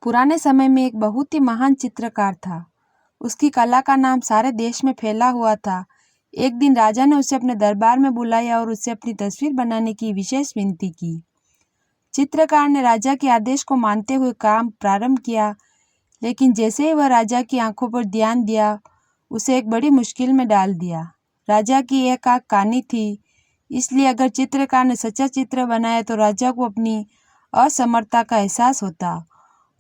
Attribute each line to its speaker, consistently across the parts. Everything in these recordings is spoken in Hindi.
Speaker 1: पुराने समय में एक बहुत ही महान चित्रकार था। उसकी कला का नाम सारे देश में फैला हुआ था। एक दिन राजा ने उसे अपने दरबार में बुलाया और उससे अपनी तस्वीर बनाने की विशेष विनती की। चित्रकार ने राजा के आदेश को मानते हुए काम प्रारंभ किया, लेकिन जैसे ही वह राजा की आंखों पर ध्यान दिया, उसे एक बड़ी मुश्किल में डाल दिया। राजा की एक आंख कानी थी, इसलिए अगर चित्रकार ने सच्चा चित्र बनाया तो राजा को अपनी असमर्थता का एहसास होता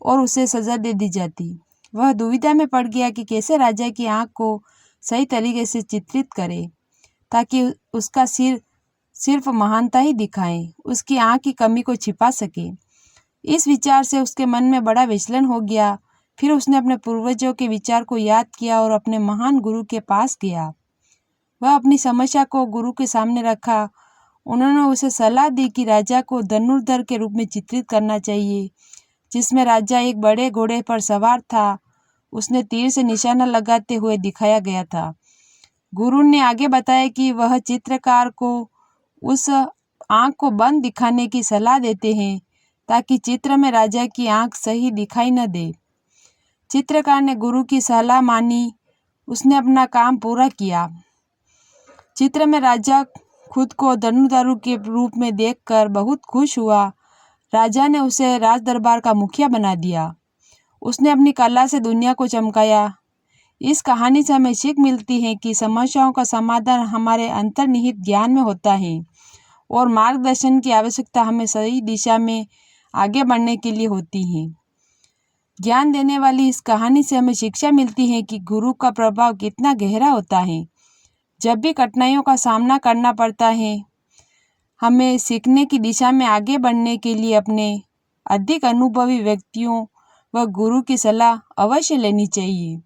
Speaker 1: और उसे सजा दे दी जाती। वह दुविधा में पड़ गया कि कैसे राजा की आंख को सही तरीके से चित्रित करे ताकि उसका सिर्फ महानता ही दिखाए, उसकी आंख की कमी को छिपा सके। इस विचार से उसके मन में बड़ा विचलन हो गया। फिर उसने अपने पूर्वजों के विचार को याद किया और अपने महान गुरु के पास गया। वह अपनी समस्या को गुरु के सामने रखा। उन्होंने उसे सलाह दी कि राजा को धनुर्धर के रूप में चित्रित करना चाहिए, जिसमें राजा एक बड़े घोड़े पर सवार था। उसने तीर से निशाना लगाते हुए दिखाया गया था। गुरु ने आगे बताया कि वह चित्रकार को उस आंख को बंद दिखाने की सलाह देते हैं ताकि चित्र में राजा की आंख सही दिखाई न दे। चित्रकार ने गुरु की सलाह मानी। उसने अपना काम पूरा किया। चित्र में राजा खुद को धनुर्धारू के रूप में देखकर बहुत खुश हुआ। राजा ने उसे राज दरबार का मुखिया बना दिया। उसने अपनी कला से दुनिया को चमकाया। इस कहानी से हमें सीख मिलती है कि समस्याओं का समाधान हमारे अंतर्निहित ज्ञान में होता है और मार्गदर्शन की आवश्यकता हमें सही दिशा में आगे बढ़ने के लिए होती है। ज्ञान देने वाली इस कहानी से हमें शिक्षा मिलती है कि गुरु का प्रभाव कितना गहरा होता है। जब भी कठिनाइयों का सामना करना पड़ता है, हमें सीखने की दिशा में आगे बढ़ने के लिए अपने अधिक अनुभवी व्यक्तियों व गुरु की सलाह अवश्य लेनी चाहिए।